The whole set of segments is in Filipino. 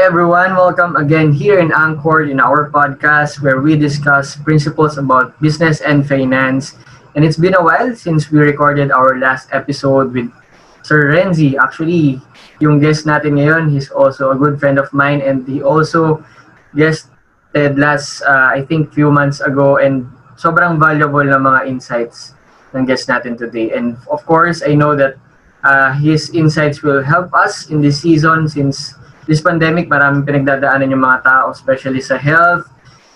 everyone. Welcome again here in Anchor in our podcast where we discuss principles about business and finance. And it's been a while since we recorded our last episode with Sir Renzi. Actually, yung guest natin ngayon, he's also a good friend of mine and he also guested last, I think, few months ago and sobrang valuable na mga insights ng guest natin today. And of course, I know that his insights will help us in this season since this pandemic, maraming pinagdadaanan yung mga tao, especially sa health,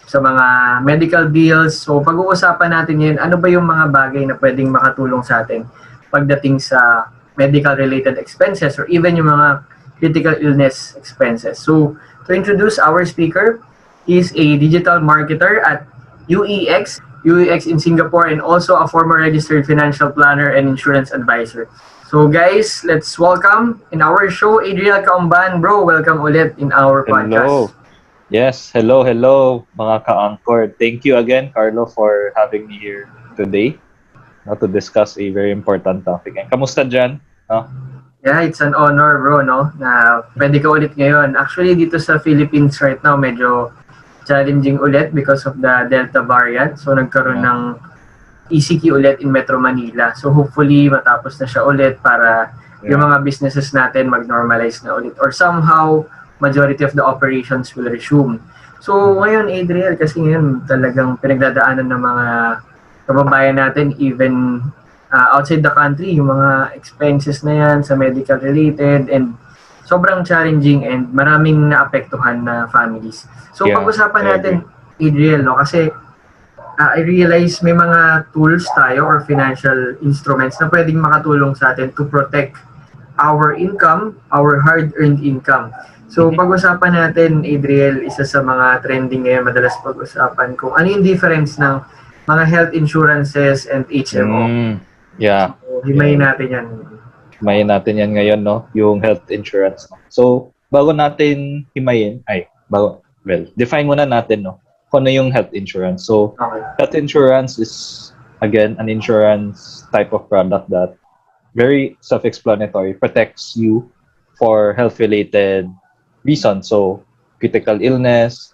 sa mga medical bills. So pag-uusapan natin ngayon, ano ba yung mga bagay na pwedeng makatulong sa atin pagdating sa medical-related expenses or even yung mga critical illness expenses. So to introduce our speaker, he's a digital marketer at UEX in Singapore and also a former registered financial planner and insurance advisor. So guys, let's welcome in our show Adriel Caumban. Bro, welcome ulit in our podcast. Yes, hello mga ka-anchor. Thank you again, Carlo, for having me here today to discuss a very important topic. And kamusta dyan? Yeah, it's an honor, bro, no? Na pwede ka ulit ngayon. Actually, dito sa Philippines right now, medyo challenging ulit because of the Delta variant. So nagkaroon ng ECQ ulit in Metro Manila. So hopefully matapos na siya ulit para yung mga businesses natin mag-normalize na ulit or somehow majority of the operations will resume. So ngayon Adriel, kasi ngayon talagang pinagdadaanan ng mga kababayan natin even outside the country, yung mga expenses na yan sa medical related and sobrang challenging and maraming naapektuhan na families. So pag-usapan natin Adriel, no, kasi I realize may mga tools tayo or financial instruments na pwedeng makatulong sa atin to protect our income, our hard-earned income. So pag-usapan natin, Adriel, isa sa mga trending ngayon, madalas pag-usapan kung ano yung difference ng mga health insurances and HMO. So, himayin natin yan. Himayin natin yan ngayon, no? Yung health insurance. So, bago natin himayin, define muna natin, no? Kung ano yung health insurance. So, health insurance is, again, an insurance type of product that very self-explanatory, protects you for health-related reasons. So, critical illness,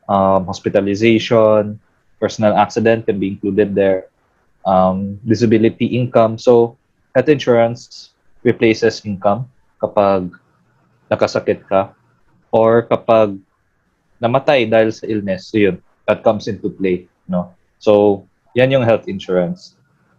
hospitalization, personal accident can be included there, disability income. So, health insurance replaces income kapag nakasakit ka or kapag namatay dahil sa illness. So, yun, that comes into play, no? So, yan yung health insurance.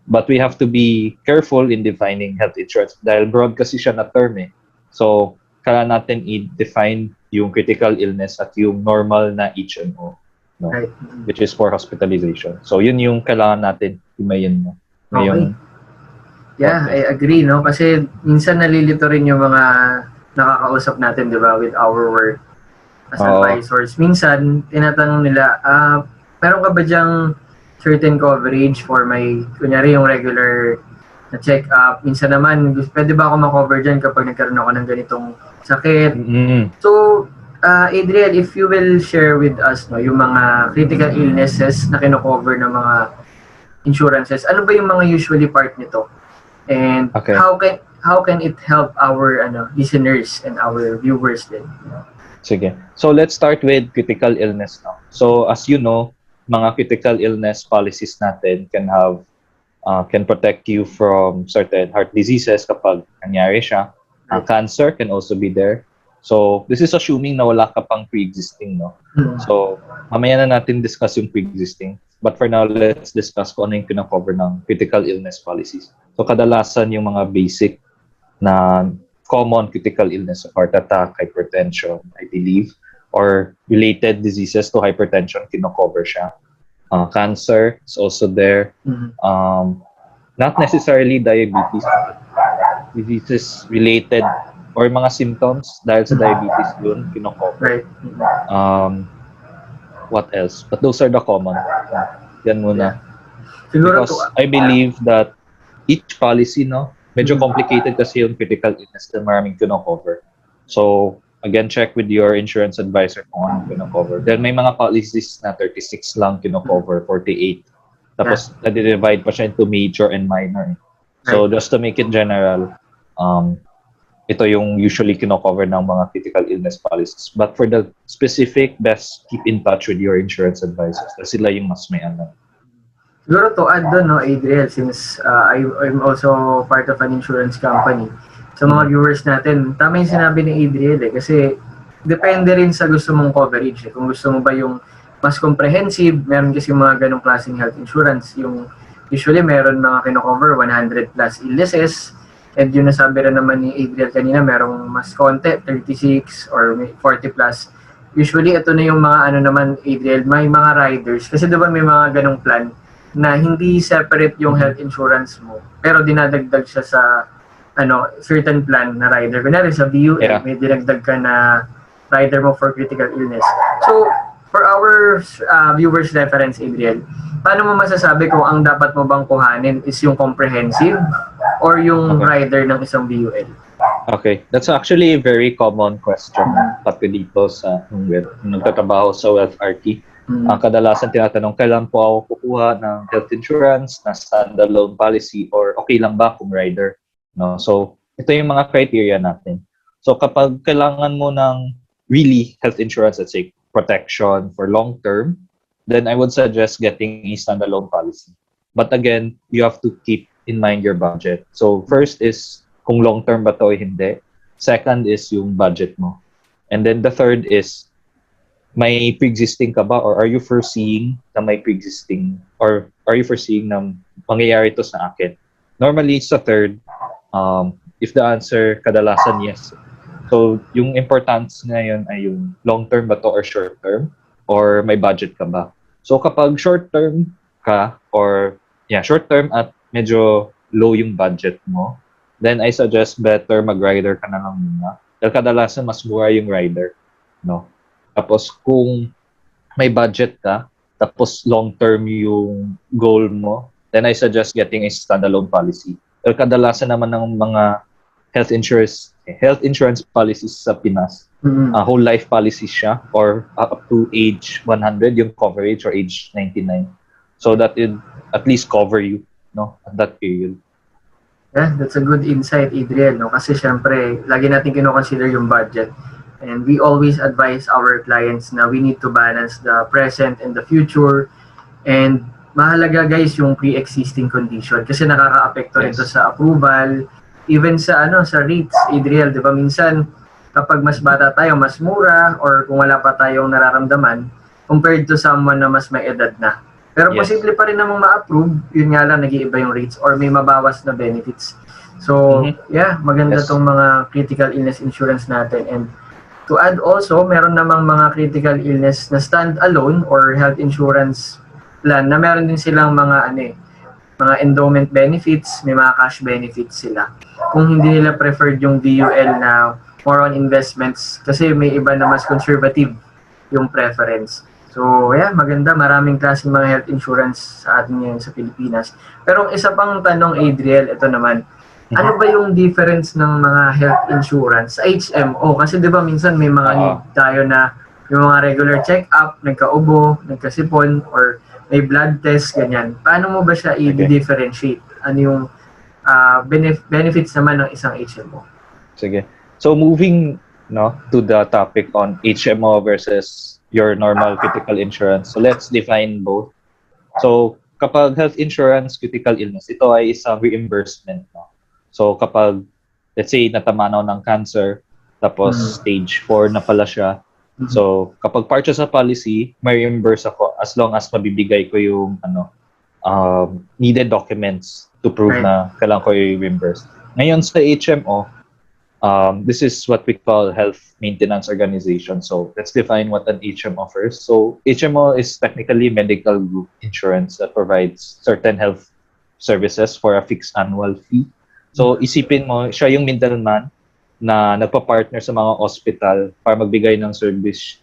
But we have to be careful in defining health insurance dahil broad kasi siya na term eh. So, kailangan natin i-define yung critical illness at yung normal na HMO, no? Right. Which is for hospitalization. So, yun yung kailangan natin himayin mo. Okay. Yeah, I agree, no? Kasi minsan nalilito rin yung mga nakakausap natin, di ba, with our work as advisors. Minsan, tinatanong nila, meron ka ba dyang certain coverage for my, kunyari yung regular na check-up? Minsan naman, pwede ba ako ma-cover dyan kapag nagkaroon ako ng ganitong sakit? So, Adriel, if you will share with us no, yung mga critical illnesses na kino-cover ng mga insurances, ano ba yung mga usually part nito? And how can it help our listeners and our viewers din? Sige. So let's start with critical illness now. So as you know, mga critical illness policies natin can protect you from certain heart diseases kapag nangyari siya. Cancer can also be there. So this is assuming na wala ka pang pre-existing, no? So mamaya na natin discuss yung pre-existing. But for now, let's discuss kung ano yung kina-cover ng critical illness policies. So kadalasan yung mga basic na common critical illness, heart attack, hypertension, I believe, or related diseases to hypertension, kino-cover siya. Cancer is also there. Not necessarily diabetes, diseases related or mga symptoms dahil sa diabetes yun, kino-cover. What else? But those are the common. Yan muna. Because I believe that each policy, no, medyo complicated kasi yung critical illness na maraming kino-cover. So, again, check with your insurance advisor kung ano kino-cover. Then may mga policies na 36 lang kino-cover, 48. Tapos, na-divide pa siya into major and minor. So, just to make it general, ito yung usually kino-cover ng mga critical illness policies. But for the specific, best keep in touch with your insurance advisors. Kasi sila yung mas may alam. Siguro to add doon, no, Adriel, since I'm also part of an insurance company. Sa mga viewers natin, tama yung sinabi ni Adriel kasi depende rin sa gusto mong coverage. Kung gusto mo ba yung mas comprehensive, meron kasi mga ganong klaseng health insurance. Yung usually meron mga kino-cover 100 plus illnesses. And yun nasabi rin naman ni Adriel kanina, merong mas konti, 36 or 40 plus. Usually, ito na yung mga ano naman, Adriel, may mga riders. Kasi diba may mga ganong plan na hindi separate yung health insurance mo, pero dinadagdag siya sa certain plan na rider. Kunyari sa VUL, may dinagdag ka na rider mo for critical illness. So, for our viewers reference, Adriel, paano mo masasabi kung ang dapat mo bang kuhanin is yung comprehensive or yung rider ng isang VUL? Okay, that's actually a very common question pati dito sa nagtatrabaho sa Wealth RT. Ang kadalasan tinatanong, kailan po ako kukuha ng health insurance na standalone policy or okay lang ba kung rider? No? So, ito yung mga criteria natin. So, kapag kailangan mo ng really health insurance, let's say protection for long term, then I would suggest getting a standalone policy. But again, you have to keep in mind your budget. So, first is kung long term ba to o hindi. Second is yung budget mo. And then the third is may pre-existing ka ba or are you foreseeing na may pre-existing or are you foreseeing na mangyayari ito sa akin? Normally, sa third, if the answer kadalasan yes. So, yung importance ngayon ay yung long-term ba to or short-term or may budget ka ba? So, kapag short-term ka or short-term at medyo low yung budget mo, then I suggest better mag-rider ka na lang muna. Dahil kadalasan mas mura yung rider, no? Tapos kung may budget ka, tapos long-term yung goal mo, then I suggest getting a standalone policy. Dahil kadalasan naman ng mga health insurance policies sa Pinas, whole life policy siya or up to age 100 yung coverage or age 99. So that it at least cover you, no, at that period. Yeah, that's a good insight, Adriel, no? Kasi syempre, lagi natin kino-consider yung budget. And we always advise our clients na we need to balance the present and the future. And mahalaga guys yung pre-existing condition kasi nakaka-apekto rin to sa approval, even sa sa rates, Adriel, 'di ba? Minsan kapag mas bata tayo, mas mura or kung wala pa tayong nararamdaman compared to someone na mas may edad na. Pero posible pa rin namang ma-approve, yun nga lang nag-iiba yung rates or may mabawas na benefits. So, maganda tong mga critical illness insurance natin. And to add also, meron namang mga critical illness na stand-alone or health insurance plan na meron din silang mga mga endowment benefits, may mga cash benefits sila. Kung hindi nila preferred yung VUL na more on investments kasi may iba na mas conservative yung preference. So, maganda. Maraming klaseng mga health insurance sa atin ngayon sa Pilipinas. Pero isa pang tanong, Adriel, ito naman. Ano ba yung difference ng mga health insurance sa HMO? Kasi 'di ba minsan may mga need tayo na yung mga regular check-up, nagkaubo, nagkasipon, or may blood test, ganyan. Paano mo ba siya i-differentiate? Ano yung benefits naman ng isang HMO? Sige. So moving to the topic on HMO versus your normal critical insurance. So let's define both. So kapag health insurance, critical illness, ito ay isang reimbursement. So kapag, let's say, natamaan ako ng cancer, tapos stage 4 na pala siya. So kapag part siya sa policy, may reimburse ako as long as mabibigay ko yung needed documents to prove na kailangan ko i-reimburse. Ngayon sa HMO, this is what we call health maintenance organization. So let's define what an HMO first. So HMO is technically medical group insurance that provides certain health services for a fixed annual fee. So, isipin mo, siya yung middleman na nagpa-partner sa mga hospital para magbigay ng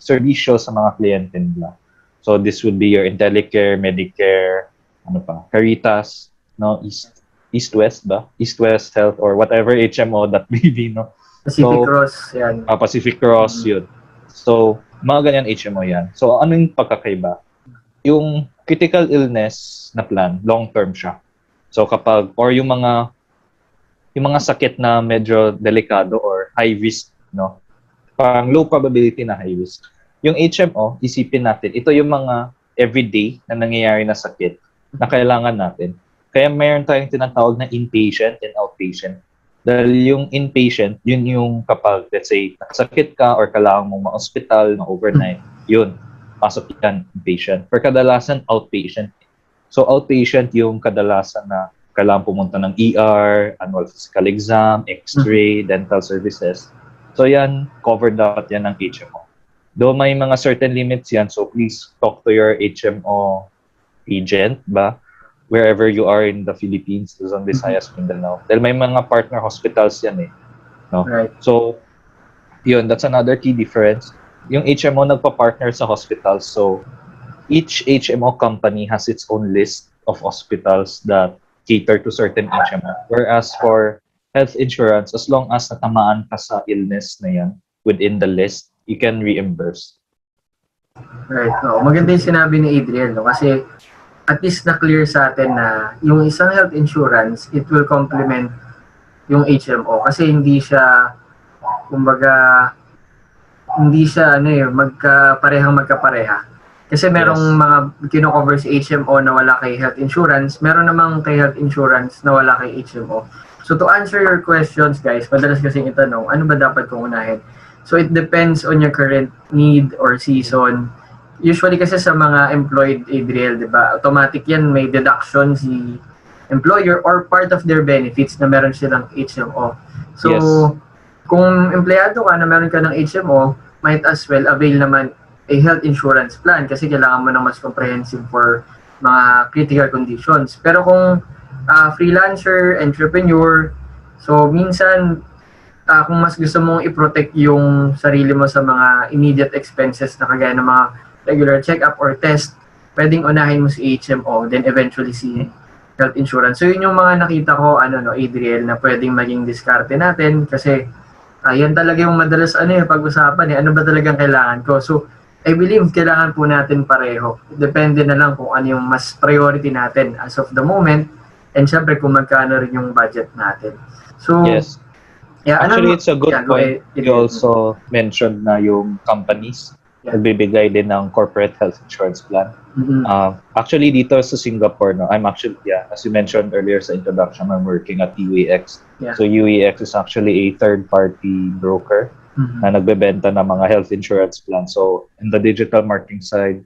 serbisyo sa mga kliyente nila. So, this would be your Intellicare, Medicare, Caritas, East-West ba? East-West Health or whatever HMO that may be, no? Pacific Cross, yan. Pacific Cross, yun. So, mga ganyan HMO yan. So, ano yung pagkakaiba? Yung critical illness na plan, long-term siya. So, kapag, or yung mga sakit na medyo delikado or high risk, no? Parang low probability na high risk. Yung HMO, isipin natin, ito yung mga everyday na nangyayari na sakit na kailangan natin. Kaya mayroon tayong tinatawag na inpatient and outpatient. Dahil yung inpatient, yun yung kapag, let's say, nakasakit ka or kailangan mong ma-hospital na overnight, yun, pasok yan, inpatient. For kadalasan, outpatient. So, outpatient yung kadalasan na kailangan pumunta ng ER, annual physical exam, x-ray, dental services. So, yan, covered dapat yan ng HMO. Though may mga certain limits yan, so please talk to your HMO agent ba? Wherever you are in the Philippines, Luzon, Visayas, Mindanao. Dahil may mga partner hospitals yan eh. No? Right. So, yun, that's another key difference. Yung HMO nagpa-partner sa hospitals. So, each HMO company has its own list of hospitals that cater to certain HMO. Whereas for health insurance, as long as natamaan ka sa illness na yan within the list, you can reimburse. Right. No, maganda yung sinabi ni Adriel, no? Kasi at least na-clear sa atin na yung isang health insurance, it will complement yung HMO. Kasi hindi siya, kumbaga, hindi siya, magkapareha. Kasi merong mga kino-cover si HMO na wala kay health insurance, meron namang kay health insurance na wala kay HMO. So to answer your questions, guys, madalas kasing itanong, ano ba dapat kong unahin? So it depends on your current need or season. Usually kasi sa mga employed, Adriel, di ba? Automatic yan, may deduction si employer or part of their benefits na meron silang HMO. So, kung empleyado ka na meron ka ng HMO, might as well avail naman a health insurance plan kasi kailangan mo ng mas comprehensive for mga critical conditions. Pero kung freelancer, entrepreneur, so minsan kung mas gusto mong i-protect yung sarili mo sa mga immediate expenses na kagaya ng mga regular check-up or test, pwedeng unahin mo si HMO, then eventually si health insurance. So yun yung mga nakita ko, Adriel, na pwedeng maging diskarte natin kasi yan talaga yung madalas pag-usapan ano ba talagang kailangan ko. So I believe kailangan po natin pareho. Depende na lang kung ano yung mas priority natin as of the moment and syempre kung magkano rin yung budget natin. So yes. Yeah, actually, it's a good point. You also mentioned na yung companies nagbibigay din ng corporate health insurance plan. Actually, dito sa Singapore, I'm actually, as you mentioned earlier sa introduction, I'm working at UEX. So UEX is actually a third-party broker na nagbebenta ng mga health insurance plan. So in the digital marketing side,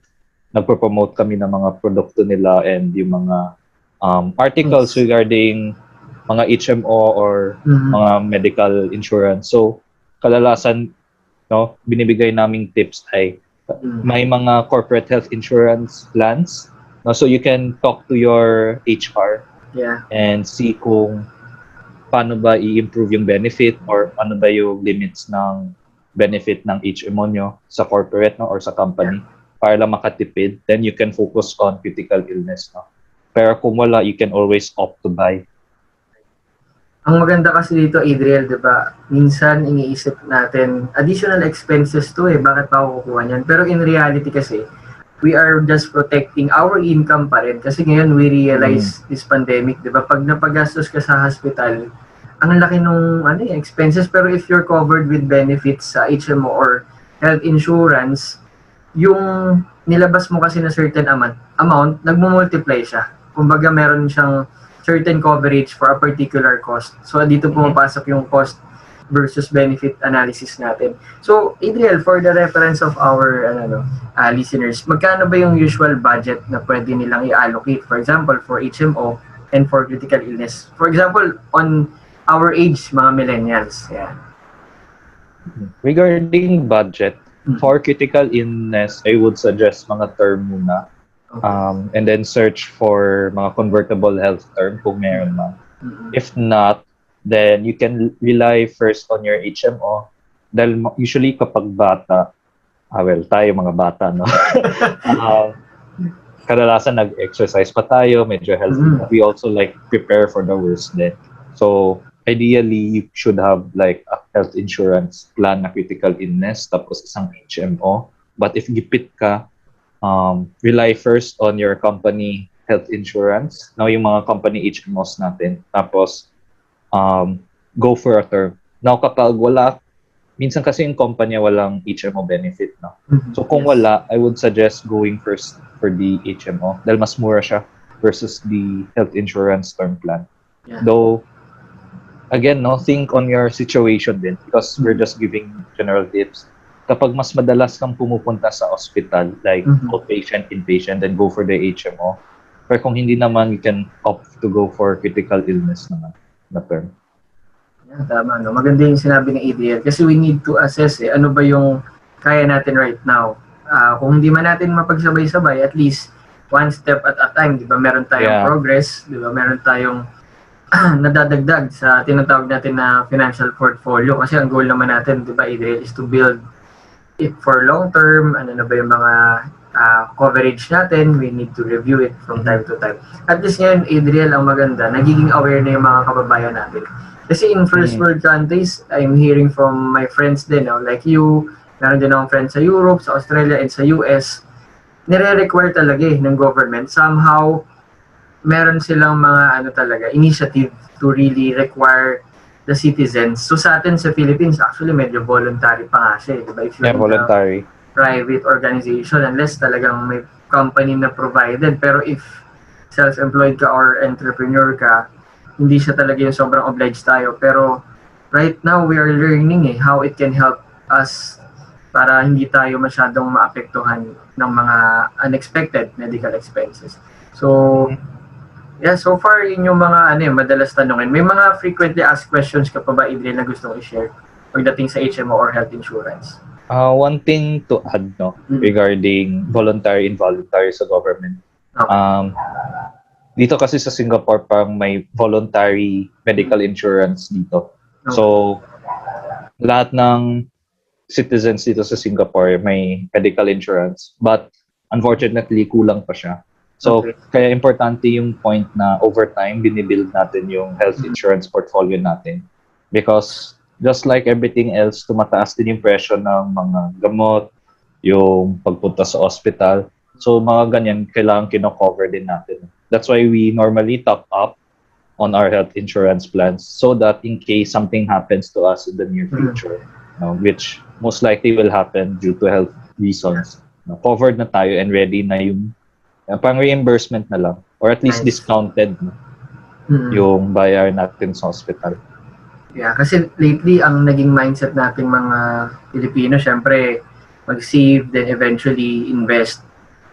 nagpo-promote kami ng mga produkto nila and yung mga articles regarding mga HMO or mga medical insurance. So kadalasan binibigay naming tips ay may mga corporate health insurance plans. So you can talk to your HR and see kung paano ba i-improve yung benefit or ano ba yung limits ng benefit ng HMO nyo sa corporate or sa company para lang makatipid. Then you can focus on critical illness. Pero kung wala, you can always opt to buy. Ang maganda kasi dito, Adriel, di ba? Minsan iniisip natin, additional expenses to bakit pa ako kukuha niyan? Pero in reality kasi, we are just protecting our income pa rin. Kasi ngayon, we realize this pandemic, di ba? Pag napagastos ka sa hospital, ang laki nung expenses. Pero if you're covered with benefits sa HMO or health insurance, yung nilabas mo kasi na certain amount, nagmo-multiply siya. Kumbaga, meron siyang certain coverage for a particular cost. So, dito pumapasok yung cost versus benefit analysis natin. So, Adriel, for the reference of our listeners, magkano ba yung usual budget na pwede nilang i-allocate? For example, for HMO and for critical illness. For example, on our age, mga millennials. Regarding budget, for critical illness, I would suggest mga term muna. And then search for mga convertible health term kung meron man. If not, then you can rely first on your HMO. Dahil usually kapag bata, tayo mga bata, kadalasan nag-exercise pa tayo, medyo healthy. We also prepare for the worst then. So ideally, you should have a health insurance plan na critical illness, tapos isang HMO. But if gipit ka, rely first on your company health insurance. Now, yung mga company HMOs natin. Tapos, go for a term. Now, kapag wala, minsan kasi yung kumpanya walang HMO benefit, no? So, kung Yes. wala, I would suggest going first for the HMO dahil mas mura siya versus the health insurance term plan. Yeah. Though, again, no, think on your situation din because we're just giving general tips. Kapag mas madalas kang pumupunta sa hospital, like outpatient, inpatient, then go for the HMO. Pero kung hindi naman, you can opt to go for critical illness naman na term. Yeah, tama, no? Maganda yung sinabi ni Adriel kasi we need to assess ano ba yung kaya natin right now. Kung hindi man natin mapagsabay-sabay, at least one step at a time, di ba? Meron tayong Yeah. progress, di ba? Meron tayong nadadagdag sa tinatawag natin na financial portfolio kasi ang goal naman natin, di ba, Adriel, is to build it for long term. Ano na ba yung mga coverage natin, we need to review it from time to time. At least ngayon, Adriel, ang maganda, nagiging aware na yung mga kababayan natin. Kasi in first world countries, I'm hearing from my friends din, no? Like you, meron din akong friends sa Europe, sa Australia, and sa US, nire-require talaga ng government. Somehow, meron silang mga initiative to really require the citizens. So sa atin sa Philippines, actually medyo voluntary pa nga siya, di ba? If you're Yeah, in a voluntary. private organization, unless talagang may company na provided. Pero if self-employed ka or entrepreneur ka, hindi siya talaga yung sobrang obliged tayo. Pero right now, we are learning how it can help us para hindi tayo masyadong maapektuhan ng mga unexpected medical expenses. So, yeah, so far yun yung mga madalas tanungin. May mga frequently asked questions ka pa ba, Adriel, na gusto kong i-share pagdating sa HMO or health insurance? One thing to add, no, regarding voluntary, involuntary sa government. Okay. Dito kasi sa Singapore, parang may voluntary medical insurance dito. Okay. So, lahat ng citizens dito sa Singapore may medical insurance. But, unfortunately, kulang pa siya. So, Okay. kaya importante yung point na over time, binibuild natin yung health insurance portfolio natin. Because, just like everything else, tumataas din yung presyo ng mga gamot, yung pagpunta sa hospital. So, mga ganyan, kailangan kino-cover din natin. That's why we normally top up on our health insurance plans so that in case something happens to us in the near future, which most likely will happen due to health reasons, covered na tayo and ready na yung pang reimbursement na lang or at least Nice. discounted yung bayar natin sa hospital. Yeah, kasi lately ang naging mindset nating mga Pilipino, syempre mag-save then eventually invest.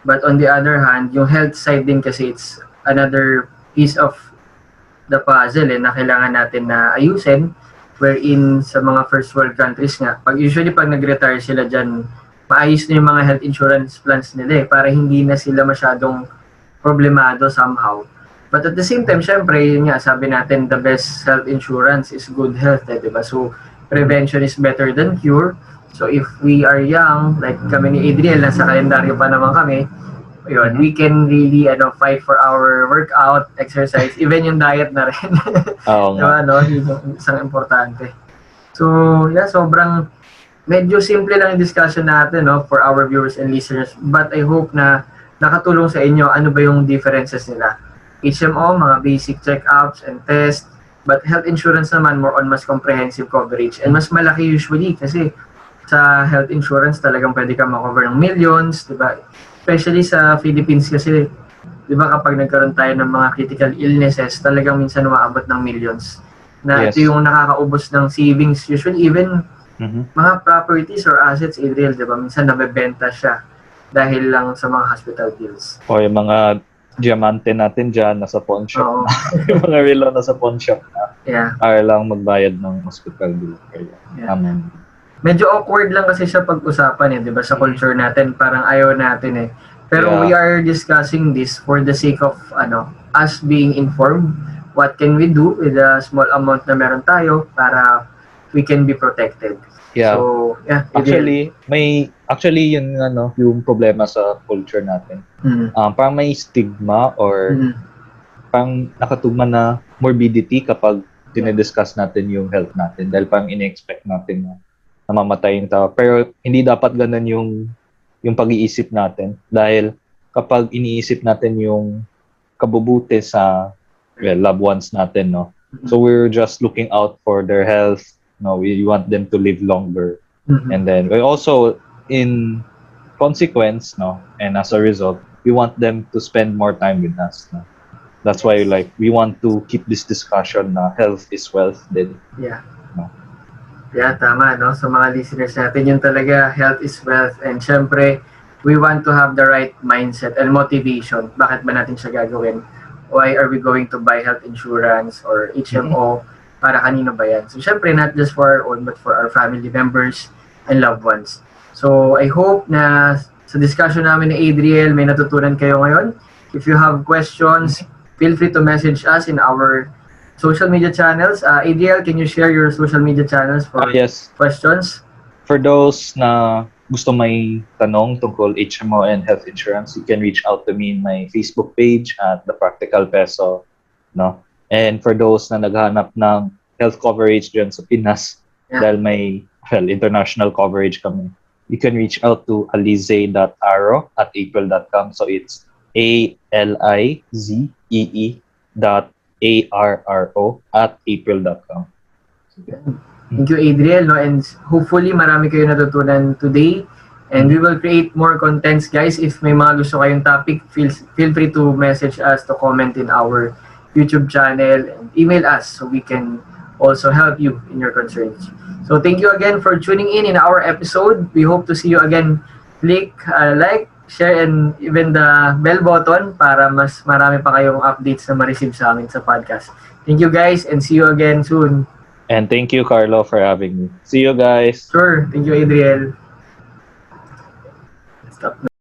But on the other hand, yung health side din kasi it's another piece of the puzzle na kailangan natin na ayusin, wherein sa mga first world countries nga, usually pag nag-retire sila dyan, maayos na yung mga health insurance plans nila para hindi na sila masyadong problemado somehow. But at the same time, syempre, yun nga, sabi natin, the best health insurance is good health, diba? So, prevention is better than cure. So, if we are young, like kami ni Adriel, nasa kalendaryo pa naman kami, yun, we can really fight for our workout, exercise, even yung diet na rin. Oo nga. Diba, no? Yun yung isang importante. So, yeah, sobrang medyo simple lang yung discussion natin for our viewers and listeners. But I hope na nakatulong sa inyo ano ba yung differences nila. HMO, mga basic check-ups and tests. But health insurance naman, more on mas comprehensive coverage. And mas malaki usually kasi sa health insurance talagang pwede ka makover ng millions, diba? Especially sa Philippines kasi, diba kapag nagkaroon tayo ng mga critical illnesses, talagang minsan umaabot ng millions. Na Yes. ito yung nakakaubos ng savings. Usually even mga properties or assets, Adriel, diba? Minsan nabebenta siya dahil lang sa mga hospital bills. O yung mga diamante natin dyan, nasa pawn shop Oo. na. Yung mga relo nasa pawn shop na. Yeah. Para lang magbayad ng hospital bill. Yeah. Medyo awkward lang kasi siya pag-usapan di ba? Sa culture natin, parang ayaw natin Pero we are discussing this for the sake of us being informed. What can we do with the small amount na meron tayo para we can be protected. Yeah. So, yeah. Actually yun yung problema sa culture natin. Parang may stigma or parang nakatugma na morbidity kapag dinidiscuss natin yung health natin dahil parang ine-expect natin na namamatay yung tao. Pero hindi dapat ganun yung pag-iisip natin dahil kapag iniisip natin yung kabubuti sa loved ones natin, so we're just looking out for their health, No, we want them to live longer. Mhm. And then we also, in consequence, no, and as a result, we want them to spend more time with us. No? That's why Yes. like we want to keep this discussion na health is wealth din. Yeah. No? Yeah, tama, no? Sa mga listeners natin, yun talaga, health is wealth. And syempre, we want to have the right mindset and motivation. Bakit ba natin siya gagawin? Why are we going to buy health insurance or Mm-mm. HMO? Para kanino ba yan? So syempre, not just for our own, but for our family members and loved ones. So I hope na sa discussion namin ni Adriel, may natutunan kayo ngayon. If you have questions, feel free to message us in our social media channels. Adriel, can you share your social media channels for Yes, questions? for those na gusto may tanong tungkol HMO and health insurance, you can reach out to me in my Facebook page at The Practical Peso, no? And for those na naghahanap ng health coverage dyan sa Pinas, Yeah. dahil may, well, international coverage kami, you can reach out to alize.arro@april.com. So it's ALIZEE.ARRO@april.com. Thank you, Adriel. No? And hopefully, marami kayo natutunan today. And we will create more contents, guys. If may mga gusto kayong topic, feel free to message us, to comment in our YouTube channel, and email us so we can also help you in your concerns. So thank you again for tuning in our episode. We hope to see you again. Click, like, share, and even the bell button para mas marami pa kayong updates na ma-receive sa amin sa podcast. Thank you, guys, and see you again soon. And thank you, Carlo, for having me. See you guys. Sure. Thank you, Adriel. Stop.